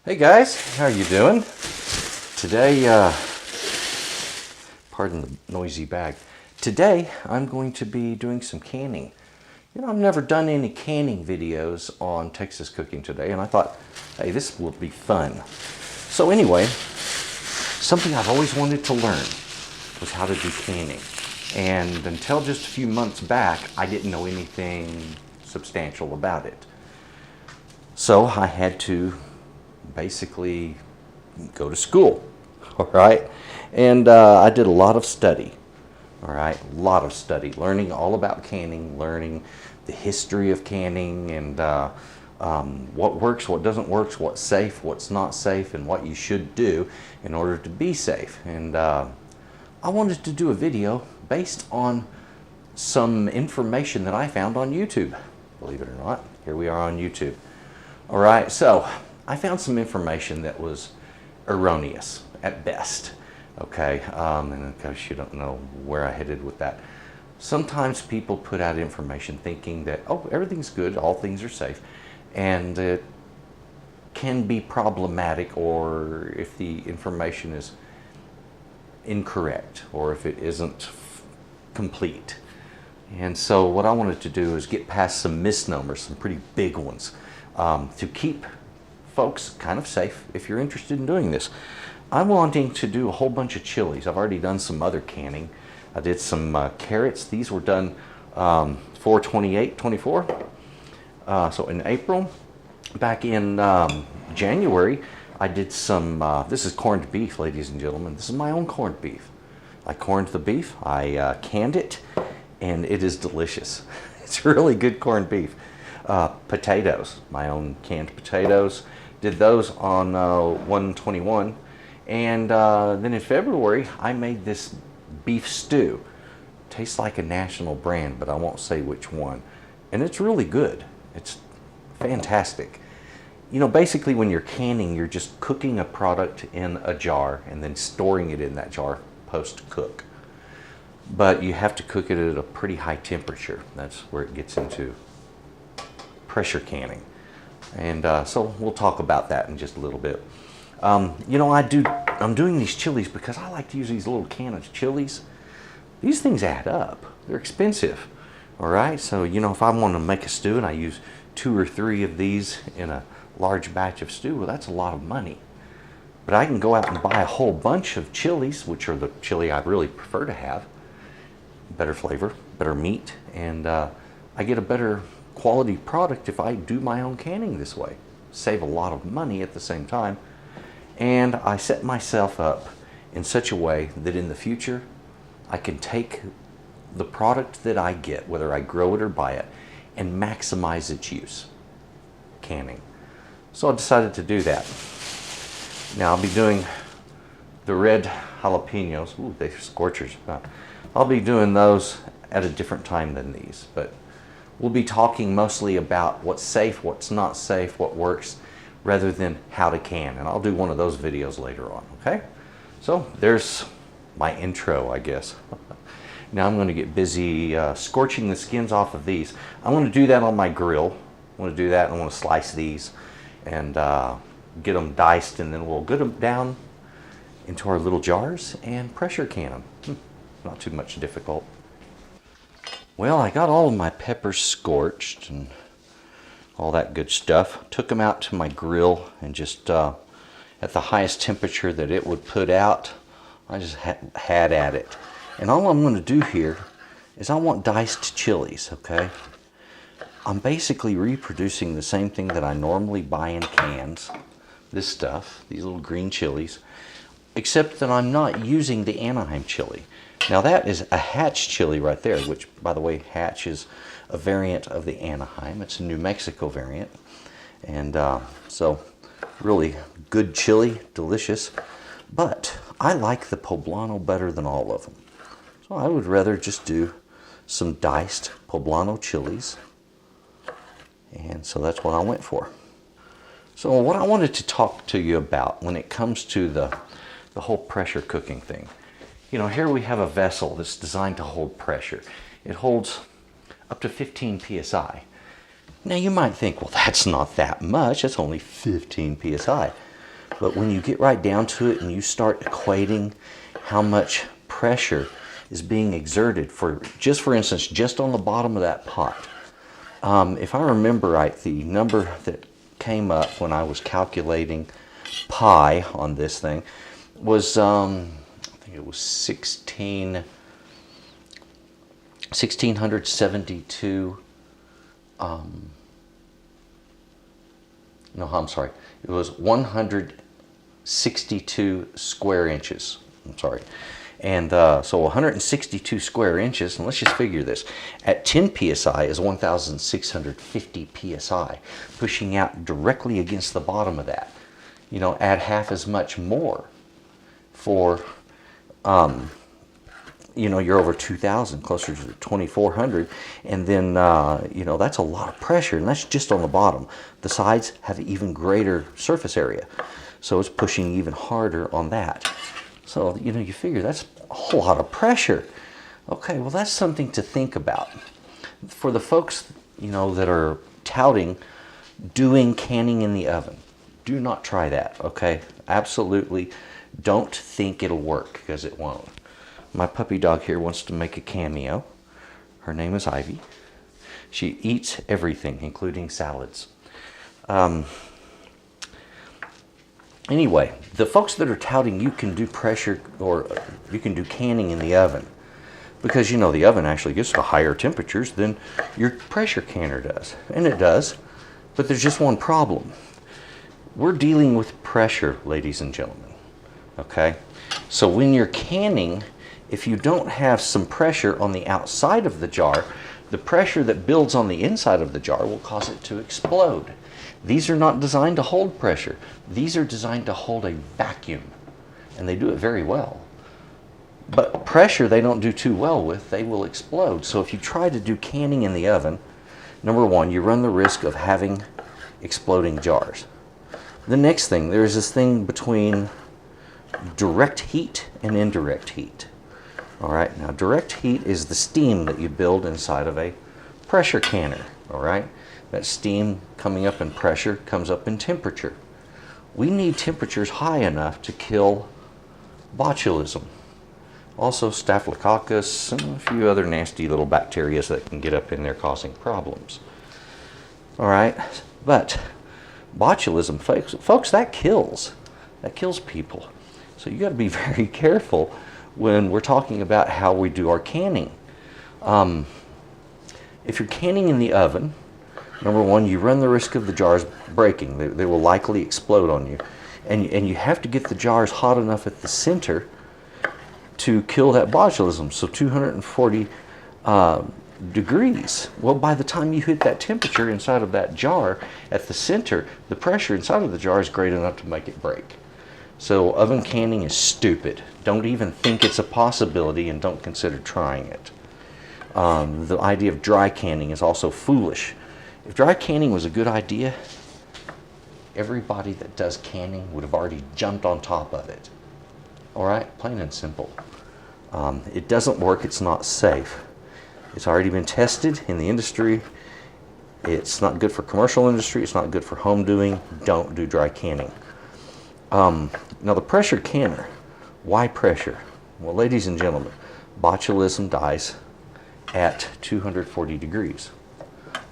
Hey guys, how are you doing? Today, pardon the noisy bag. Today, I'm going to be doing some canning. You know, I've never done any canning videos on Texas Cooking Today, and I thought, hey, this will be fun. So anyway, something I've always wanted to learn was how to do canning. And until just a few months back, I didn't know anything substantial about it. So I had to basically go to school, all right? And I did a lot of study, all right? A lot of study, learning all about canning, learning the history of canning, and what works, what doesn't work, what's safe, what's not safe, and what you should do in order to be safe. And I wanted to do a video based on some information that I found on YouTube. Believe it or not, here we are on YouTube. All right, so I found some information that was erroneous at best, okay? And of course you don't know where I headed with that. Sometimes people put out information thinking that, oh, everything's good, all things are safe, and it can be problematic, or if the information is incorrect, or if it isn't complete. And so what I wanted to do is get past some misnomers, some pretty big ones, to keep folks kind of safe if you're interested in doing this. I'm wanting to do a whole bunch of chilies. I've already done some other canning. I did some carrots. These were done 4/28/24. So in April. Back in January, I did some, this is corned beef, ladies and gentlemen. This is my own corned beef. I corned the beef, I canned it, and it is delicious. It's really good corned beef. Potatoes, my own canned potatoes. Did those on 1/21. And then in February, I made this beef stew. Tastes like a national brand, but I won't say which one. And it's really good. It's fantastic. You know, basically when you're canning, you're just cooking a product in a jar and then storing it in that jar post-cook. But you have to cook it at a pretty high temperature. That's where it gets into pressure canning. And so we'll talk about that in just a little bit. You know, I'm doing these chilies because I like to use these little cans of chilies. These things add up. They're expensive. All right, so you know, if I want to make a stew and I use 2 or 3 of these in a large batch of stew, well, that's a lot of money. But I can go out and buy a whole bunch of chilies, which are the chili I really prefer to have. Better flavor, better meat, and I get a better quality product if I do my own canning this way. Save a lot of money at the same time. And I set myself up in such a way that in the future, I can take the product that I get, whether I grow it or buy it, and maximize its use, canning. So I decided to do that. Now I'll be doing the red jalapenos. Ooh, they're scorchers. I'll be doing those at a different time than these, but we'll be talking mostly about what's safe, what's not safe, what works, rather than how to can. And I'll do one of those videos later on, okay? So there's my intro, I guess. Now I'm going to get busy scorching the skins off of these. I'm going to do that on my grill. I want to do that, and I want to slice these and get them diced, and then we'll get them down into our little jars and pressure can them. Not too much difficult. Well, I got all of my peppers scorched and all that good stuff. Took them out to my grill and just at the highest temperature that it would put out, I just had at it. And all I'm going to do here is I want diced chilies, okay? I'm basically reproducing the same thing that I normally buy in cans. This stuff, these little green chilies, except that I'm not using the Anaheim chili. Now that is a Hatch chili right there, which, by the way, Hatch is a variant of the Anaheim. It's a New Mexico variant. And so really good chili, delicious. But I like the poblano better than all of them. So I would rather just do some diced poblano chilies. And so that's what I went for. So what I wanted to talk to you about when it comes to the whole pressure cooking thing. You know, here we have a vessel that's designed to hold pressure. It holds up to 15 psi. Now you might think, well, that's not that much. That's only 15 psi. But when you get right down to it and you start equating how much pressure is being exerted for instance, just on the bottom of that pot. If I remember right, the number that came up when I was calculating pi on this thing was, I think it was 1672, no, I'm sorry, it was 162 square inches. I'm sorry. And so 162 square inches, and let's just figure this, at 10 psi is 1,650 psi, pushing out directly against the bottom of that. You know, add half as much more for, you know, you're over 2,000, closer to 2,400, and then, you know, that's a lot of pressure, and that's just on the bottom. The sides have even greater surface area, so it's pushing even harder on that. So, you know, you figure that's a whole lot of pressure. Okay, well, that's something to think about. For the folks, you know, that are touting doing canning in the oven, do not try that, okay? Absolutely don't think it'll work, because it won't. My puppy dog here wants to make a cameo. Her name is Ivy. She eats everything, including salads. Anyway, the folks that are touting you can do pressure, or you can do canning in the oven, because, you know, the oven actually gets to higher temperatures than your pressure canner does. And it does, but there's just one problem. We're dealing with pressure, ladies and gentlemen, okay? So when you're canning, if you don't have some pressure on the outside of the jar, the pressure that builds on the inside of the jar will cause it to explode. These are not designed to hold pressure. These are designed to hold a vacuum, and they do it very well. But pressure they don't do too well with. They will explode. So if you try to do canning in the oven, number one, you run the risk of having exploding jars. The next thing, there's this thing between direct heat and indirect heat. All right, now direct heat is the steam that you build inside of a pressure canner, all right? That steam coming up in pressure comes up in temperature. We need temperatures high enough to kill botulism. Also staphylococcus and a few other nasty little bacteria that can get up in there causing problems. All right, but botulism, folks, that kills. That kills people. So you got to be very careful when we're talking about how we do our canning. If you're canning in the oven, number one, you run the risk of the jars breaking. They will likely explode on you. And you have to get the jars hot enough at the center to kill that botulism. So 240 degrees. Well, by the time you hit that temperature inside of that jar at the center, the pressure inside of the jar is great enough to make it break. So oven canning is stupid. Don't even think it's a possibility, and don't consider trying it. The idea of dry canning is also foolish. If dry canning was a good idea, everybody that does canning would have already jumped on top of it. All right, plain and simple. It doesn't work, it's not safe. It's already been tested in the industry. It's not good for commercial industry, it's not good for home doing. Don't do dry canning. Now the pressure canner, why pressure? Well, ladies and gentlemen, botulism dies at 240 degrees.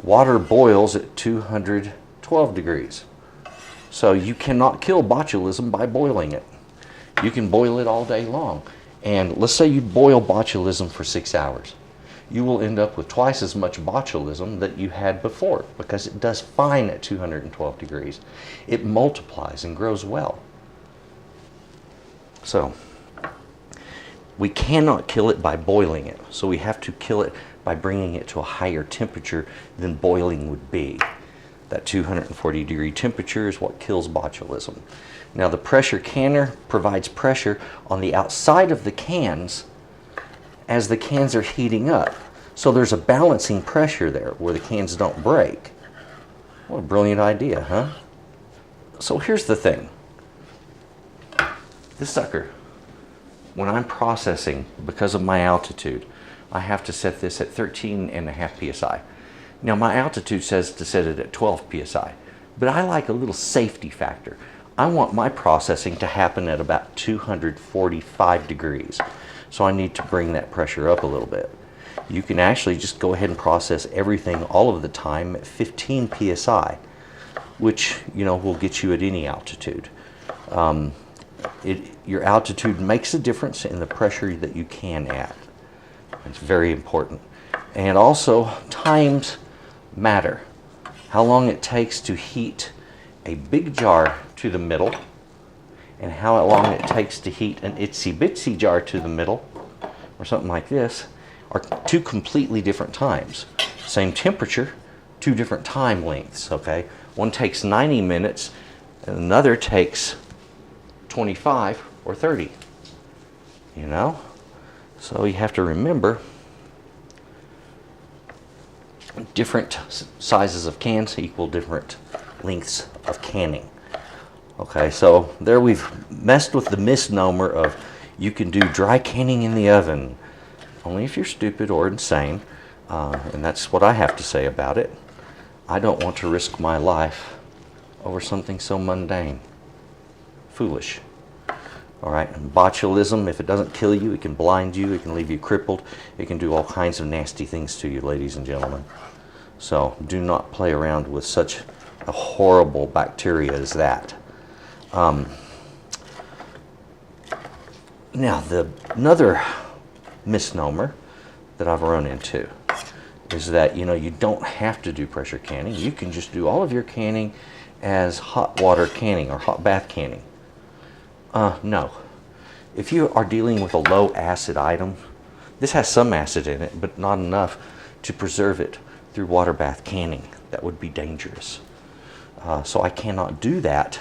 Water boils at 212 degrees. So you cannot kill botulism by boiling it. You can boil it all day long. And let's say you boil botulism for 6 hours. You will end up with twice as much botulism that you had before, because it does fine at 212 degrees. It multiplies and grows well. So we cannot kill it by boiling it. So we have to kill it by bringing it to a higher temperature than boiling would be. That 240 degree temperature is what kills botulism. Now the pressure canner provides pressure on the outside of the cans as the cans are heating up. So there's a balancing pressure there where the cans don't break. What a brilliant idea, huh? So here's the thing. This sucker, when I'm processing, because of my altitude, I have to set this at 13.5 psi. Now my altitude says to set it at 12 psi, but I like a little safety factor. I want my processing to happen at about 245 degrees. So I need to bring that pressure up a little bit. You can actually just go ahead and process everything all of the time at 15 psi, which, you know, will get you at any altitude. Your altitude makes a difference in the pressure that you can add. It's very important. And also, times matter. How long it takes to heat a big jar to the middle and how long it takes to heat an itsy bitsy jar to the middle, or something like this, are two completely different times. Same temperature, two different time lengths, okay? One takes 90 minutes and another takes 25 or 30, you know? So you have to remember different sizes of cans equal different lengths of canning. Okay, so there we've messed with the misnomer of you can do dry canning in the oven. Only if you're stupid or insane, and that's what I have to say about it. I don't want to risk my life over something so mundane. Foolish. All right, and botulism, if it doesn't kill you, it can blind you, it can leave you crippled, it can do all kinds of nasty things to you, ladies and gentlemen. So do not play around with such a horrible bacteria as that. Now, another misnomer that I've run into is that, you know, you don't have to do pressure canning. You can just do all of your canning as hot water canning or hot bath canning. No. If you are dealing with a low acid item, this has some acid in it, but not enough to preserve it through water bath canning. That would be dangerous. So I cannot do that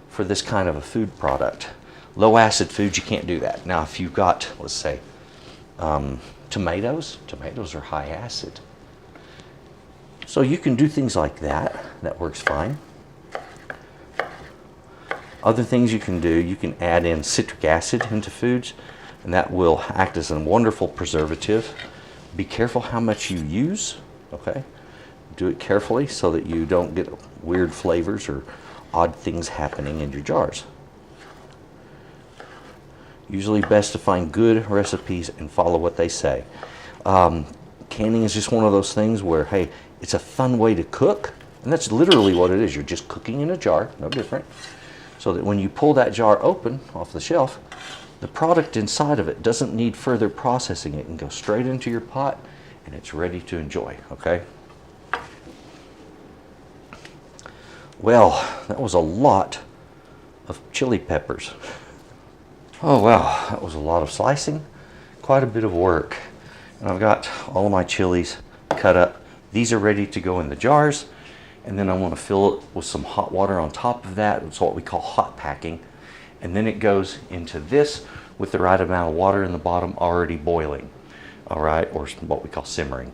for this kind of a food product. Low acid foods, you can't do that. Now, if you've got, let's say, tomatoes are high acid. So you can do things like that. That works fine. Other things you can do, you can add in citric acid into foods, and that will act as a wonderful preservative. Be careful how much you use, okay? Do it carefully so that you don't get weird flavors or odd things happening in your jars. Usually best to find good recipes and follow what they say. Canning is just one of those things where, hey, it's a fun way to cook, and that's literally what it is. You're just cooking in a jar, no different. So that when you pull that jar open off the shelf, the product inside of it doesn't need further processing. It can go straight into your pot and it's ready to enjoy, okay? Well, that was a lot of chili peppers. Oh wow, that was a lot of slicing, quite a bit of work. And I've got all of my chilies cut up. These are ready to go in the jars. And then I want to fill it with some hot water on top of that. It's what we call hot packing. And then it goes into this with the right amount of water in the bottom already boiling. All right, or what we call simmering.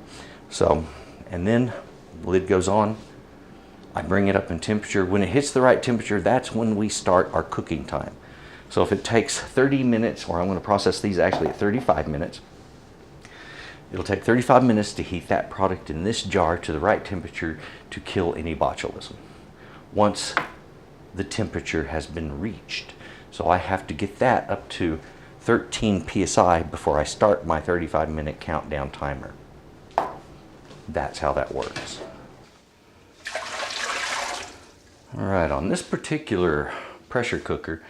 So, and then the lid goes on. I bring it up in temperature. When it hits the right temperature, that's when we start our cooking time. So if it takes 30 minutes, or I'm going to process these actually at 35 minutes, it'll take 35 minutes to heat that product in this jar to the right temperature to kill any botulism. Once the temperature has been reached. So I have to get that up to 13 psi before I start my 35-minute countdown timer. That's how that works. All right, on this particular pressure cooker,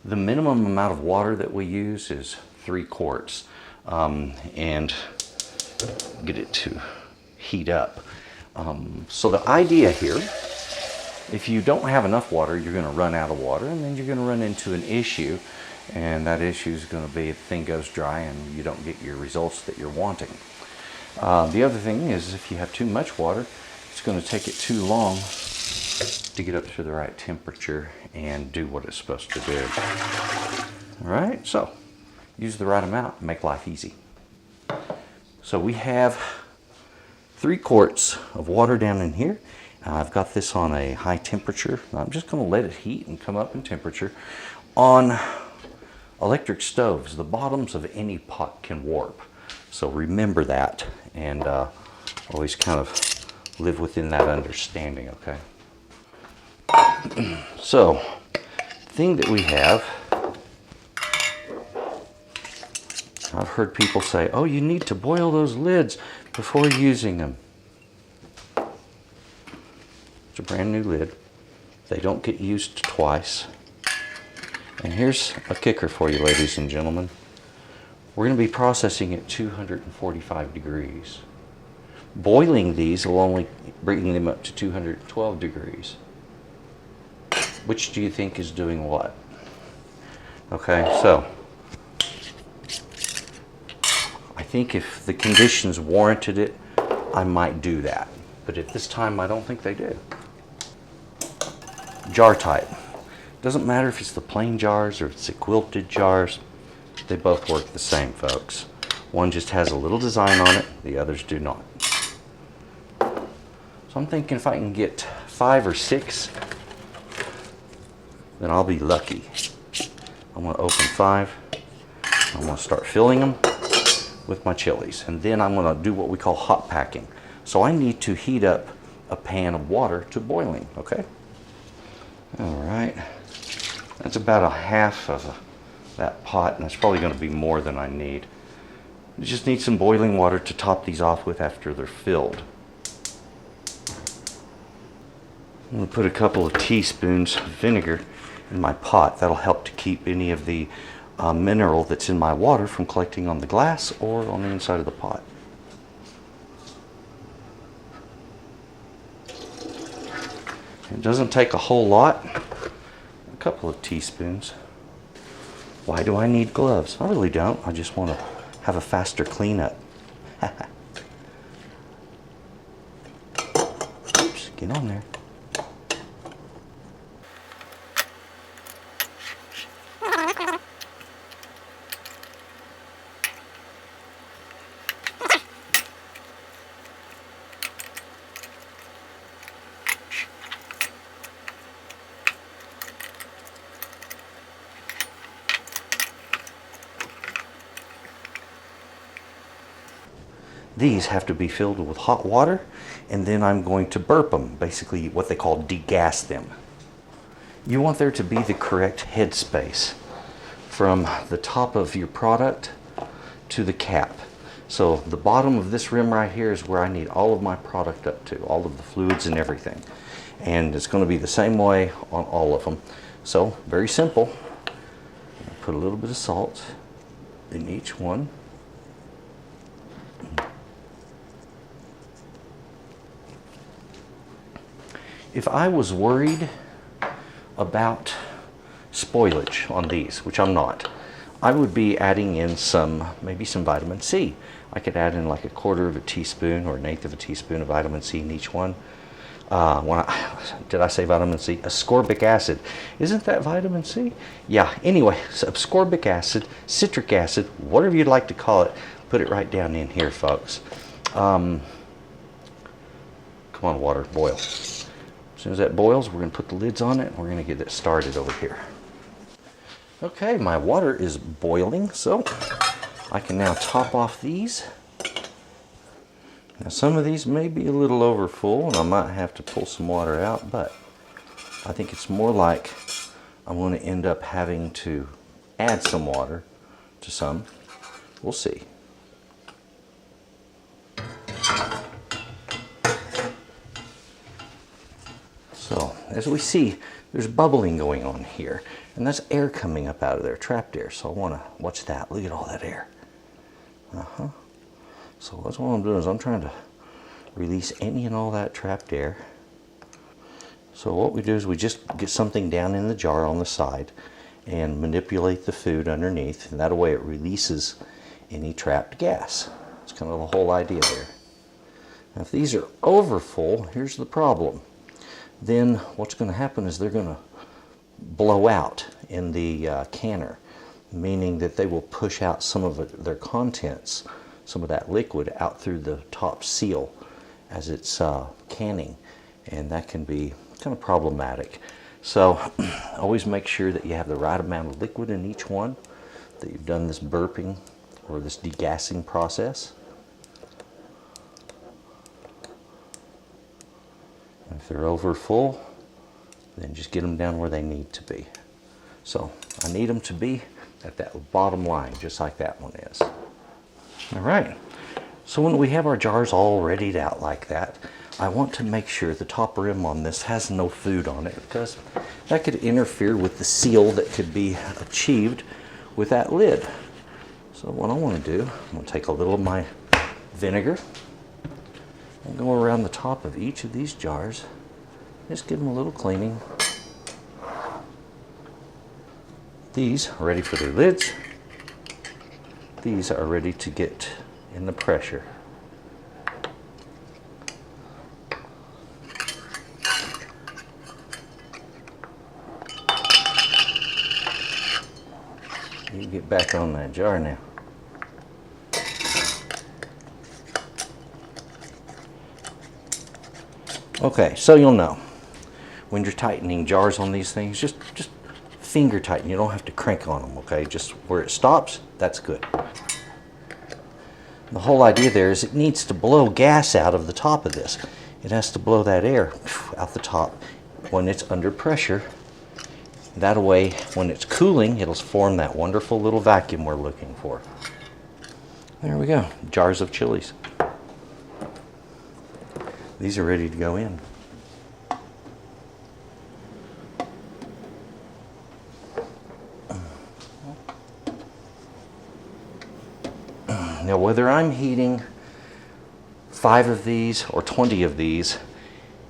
the minimum amount of water that we use is 3 quarts. And get it to heat up. So the idea here, if you don't have enough water, you're going to run out of water, and then you're going to run into an issue, and that issue is going to be the thing goes dry and you don't get your results that you're wanting. The other thing is if you have too much water, it's going to take it too long to get up to the right temperature and do what it's supposed to do. All right, so use the right amount and make life easy. So we have 3 quarts of water down in here. I've got this on a high temperature. I'm just going to let it heat and come up in temperature. On electric stoves, the bottoms of any pot can warp. So remember that. And Always kind of live within that understanding, okay? So, the thing that we have, I've heard people say, oh, you need to boil those lids before using them. It's a brand new lid. They don't get used twice. And here's a kicker for you, ladies and gentlemen. We're going to be processing at 245 degrees. Boiling these will only bring them up to 212 degrees. Which do you think is doing what? Okay, so I think if the conditions warranted it, I might do that. But at this time, I don't think they do. Jar type. Doesn't matter if it's the plain jars or it's the quilted jars. They both work the same, folks. One just has a little design on it, the others do not. So I'm thinking if I can get 5 or 6, then I'll be lucky. I'm going to open 5. I'm going to start filling them with my chilies. And then I'm going to do what we call hot packing. So I need to heat up a pan of water to boiling, okay? All right. That's about a half of that pot, and that's probably going to be more than I need. You just need some boiling water to top these off with after they're filled. I'm going to put a couple of teaspoons of vinegar in my pot. That'll help to keep any of the mineral that's in my water from collecting on the glass or on the inside of the pot. It doesn't take a whole lot, a couple of teaspoons. Why do I need gloves? I really don't. I just want to have a faster cleanup. Oops, get on there. These have to be filled with hot water, and then I'm going to burp them, basically what they call degas them. You want there to be the correct headspace from the top of your product to the cap. So the bottom of this rim right here is where I need all of my product up to, all of the fluids and everything. And it's going to be the same way on all of them. So very simple. Put a little bit of salt in each one. If I was worried about spoilage on these, which I'm not, I would be adding in maybe some vitamin C. I could add in like a 1/4 of a teaspoon or 1/8 of a teaspoon of vitamin C in each one. Did I say vitamin C? Ascorbic acid. Isn't that vitamin C? Yeah, anyway, so ascorbic acid, citric acid, whatever you'd like to call it, put it right down in here, folks. Come on, water, boil. As soon as that boils, we're going to put the lids on it and we're going to get it started over here. Okay, my water is boiling, so I can now top off these. Now some of these may be a little over full and I might have to pull some water out, but I think it's more like I'm going to end up having to add some water to some. We'll see. So, as we see, there's bubbling going on here, and that's air coming up out of there, trapped air. So I want to watch that. Look at all that air. So that's what I'm doing is I'm trying to release any and all that trapped air. So what we do is we just get something down in the jar on the side and manipulate the food underneath, and that way it releases any trapped gas. That's kind of the whole idea there. Now if these are over full, here's the problem. Then what's going to happen is they're going to blow out in the canner, meaning that they will push out some of their contents, some of that liquid out through the top seal as it's canning, and that can be kind of problematic. So always make sure that you have the right amount of liquid in each one, that you've done this burping or this degassing process. If they're over full, then just get them down where they need to be. So I need them to be at that bottom line, just like that one is. All right, so when we have our jars all readied out like that, I want to make sure the top rim on this has no food on it, because that could interfere with the seal that could be achieved with that lid. So what I want to do, I'm going to take a little of my vinegar and go around the top of each of these jars. Just give them a little cleaning. These are ready for their lids. These are ready to get in the pressure. You get back on that jar now. Okay, so you'll know when you're tightening jars on these things, just finger tighten. You don't have to crank on them, okay? Just where it stops, that's good. The whole idea there is it needs to blow gas out of the top of this. It has to blow that air out the top when it's under pressure. That way, when it's cooling, it'll form that wonderful little vacuum we're looking for. There we go, jars of chilies. These are ready to go in. Now, whether I'm heating 5 of these or 20 of these,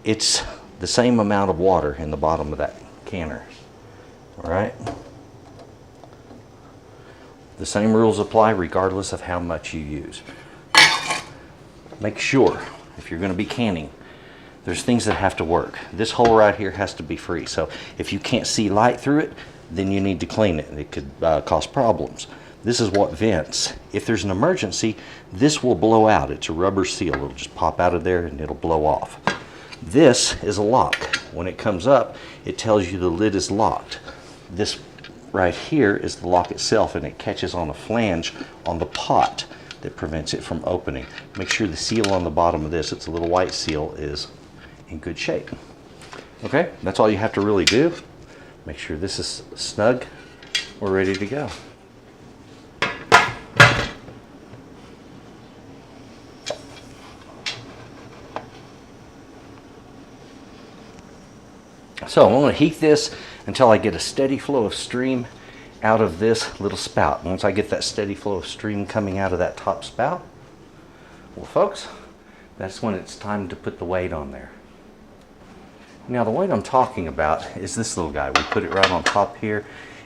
it's the same amount of water in the bottom of that canner. All right? The same rules apply regardless of how much you use. Make sure, if you're going to be canning, there's things that have to work. This hole right here has to be free. So if you can't see light through it, then you need to clean it. It could cause problems. This is what vents. If there's an emergency, this will blow out. It's a rubber seal. It'll just pop out of there and it'll blow off. This is a lock. When it comes up, it tells you the lid is locked. This right here is the lock itself, and it catches on a flange on the pot that prevents it from opening. Make sure the seal on the bottom of this, it's a little white seal, is in good shape. Okay, that's all you have to really do. Make sure this is snug. We're ready to go. So I'm going to heat this until I get a steady flow of stream out of this little spout. Once I get that steady flow of stream coming out of that top spout, well folks, that's when it's time to put the weight on there. Now the weight I'm talking about is this little guy. We put it right on top here,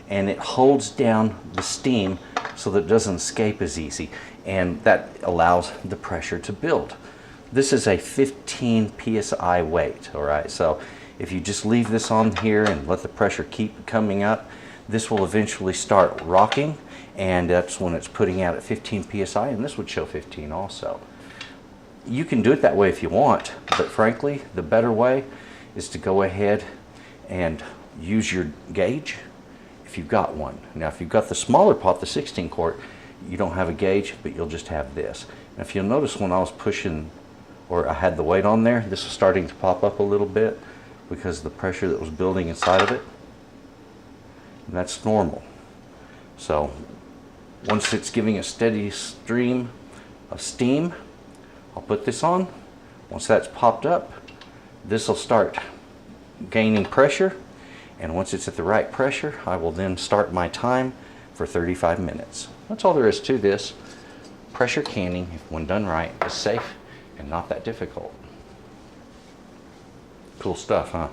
and it holds down the steam so that it doesn't escape as easy, and that allows the pressure to build. This is a 15 psi weight, all right? So if you just leave this on here and let the pressure keep coming up, this will eventually start rocking, and that's when it's putting out at 15 psi, and this would show 15 also. You can do it that way if you want, but frankly, the better way is to go ahead and use your gauge if you've got one. Now, if you've got the smaller pot, the 16 quart, you don't have a gauge, but you'll just have this. And if you'll notice, when I was pushing, or I had the weight on there, this was starting to pop up a little bit because of the pressure that was building inside of it. And that's normal. So once it's giving a steady stream of steam, I'll put this on. Once that's popped up, this will start gaining pressure, and once it's at the right pressure, I will then start my time for 35 minutes. That's all there is to this. Pressure canning, when done right, is safe and not that difficult. Cool stuff, huh?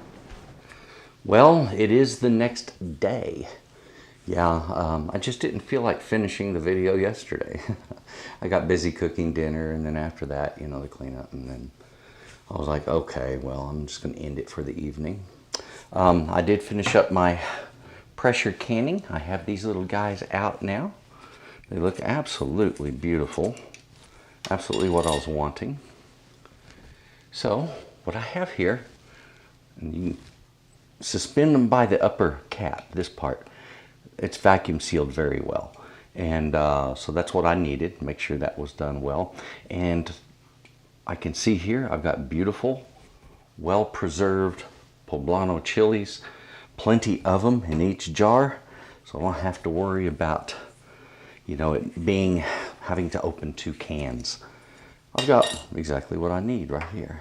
Well, it is the next day. Yeah, I just didn't feel like finishing the video yesterday. I got busy cooking dinner, and then after that, you know, the cleanup, and then I was like, okay, well, I'm just going to end it for the evening. I did finish up my pressure canning. I have these little guys out now. They look absolutely beautiful. Absolutely what I was wanting. So, what I have here, and you can suspend them by the upper cap, this part. It's vacuum sealed very well. And so that's what I needed. Make sure that was done well. And I can see here I've got beautiful well-preserved poblano chilies, plenty of them in each jar, so I don't have to worry about, you know, having to open 2 cans. I've got exactly what I need right here.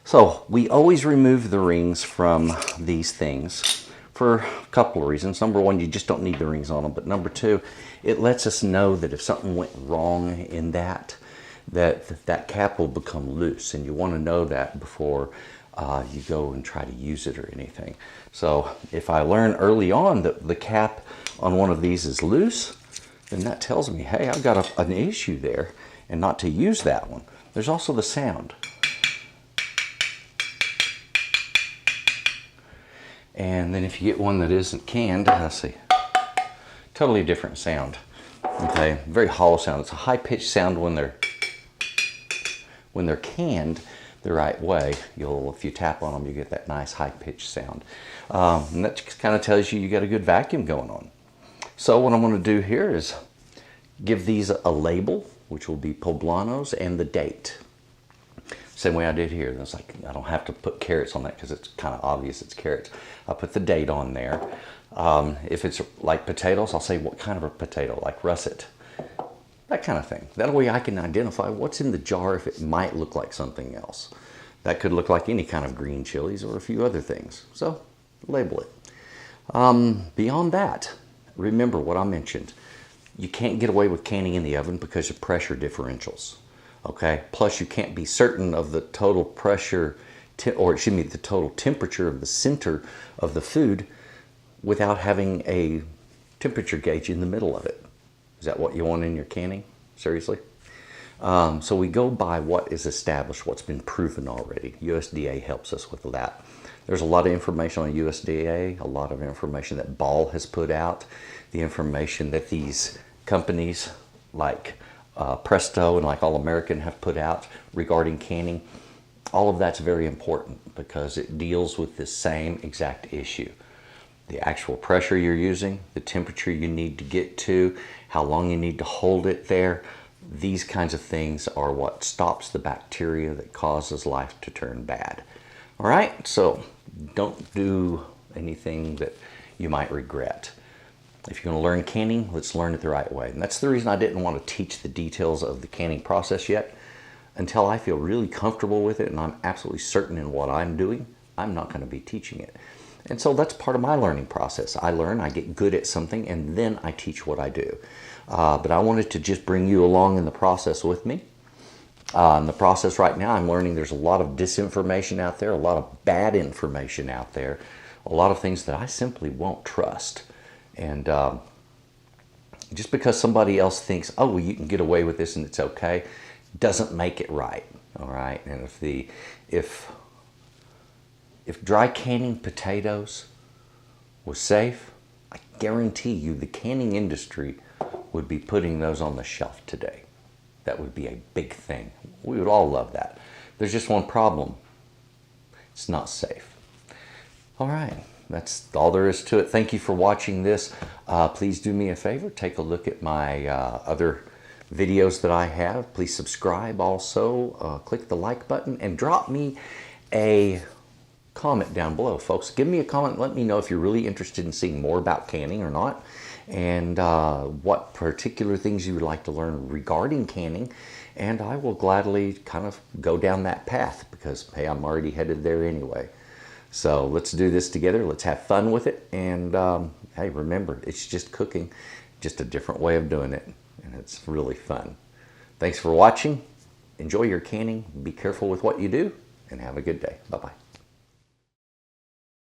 So we always remove the rings from these things for a couple of reasons. Number one, you just don't need the rings on them. But number two, it lets us know that if something went wrong in that cap will become loose, and you want to know that before you go and try to use it or anything. So if I learn early on that the cap on one of these is loose, then that tells me, hey, I've got an issue there, and not to use that one. There's also the sound. And then if you get one that isn't canned, let's see, totally different sound. Okay, very hollow sound. It's a high-pitched sound when they're canned the right way. If you tap on them, you get that nice high-pitched sound. And that kind of tells you got a good vacuum going on. So what I'm going to do here is give these a label, which will be poblanos, and the date. Same way I did here. It's like I don't have to put carrots on that because it's kind of obvious it's carrots. I'll put the date on there. If it's like potatoes, I'll say what kind of a potato, like russet, that kind of thing. That way I can identify what's in the jar if it might look like something else. That could look like any kind of green chilies or a few other things. So label it. Beyond that, remember what I mentioned. You can't get away with canning in the oven because of pressure differentials. Okay. Plus, you can't be certain of the total pressure, the total temperature of the center of the food without having a temperature gauge in the middle of it. Is that what you want in your canning? Seriously? So we go by what is established, what's been proven already. USDA helps us with that. There's a lot of information on USDA, a lot of information that Ball has put out, the information that these companies like Presto and like All American have put out regarding canning. All of that's very important because it deals with the same exact issue. The actual pressure you're using, the temperature you need to get to, how long you need to hold it there. These kinds of things are what stops the bacteria that causes life to turn bad. All right, so don't do anything that you might regret. If you're going to learn canning, let's learn it the right way. And that's the reason I didn't want to teach the details of the canning process yet. Until I feel really comfortable with it and I'm absolutely certain in what I'm doing, I'm not going to be teaching it. And so that's part of my learning process. I learn, I get good at something, and then I teach what I do. But I wanted to just bring you along in the process with me. In the process right now, I'm learning there's a lot of disinformation out there, a lot of bad information out there, a lot of things that I simply won't trust. And just because somebody else thinks, oh, well, you can get away with this and it's okay, doesn't make it right. All right. And if dry canning potatoes was safe, I guarantee you the canning industry would be putting those on the shelf today. That would be a big thing. We would all love that. There's just one problem. It's not safe. All right. That's all there is to it. Thank you for watching this. Please do me a favor. Take a look at my other videos that I have. Please subscribe also. Click the like button and drop me a comment down below, folks. Give me a comment. Let me know if you're really interested in seeing more about canning or not, and what particular things you would like to learn regarding canning. And I will gladly kind of go down that path because, hey, I'm already headed there anyway. So let's do this together. Let's have fun with it. And hey, remember, it's just cooking, just a different way of doing it. And it's really fun. Thanks for watching. Enjoy your canning. Be careful with what you do and have a good day. Bye-bye.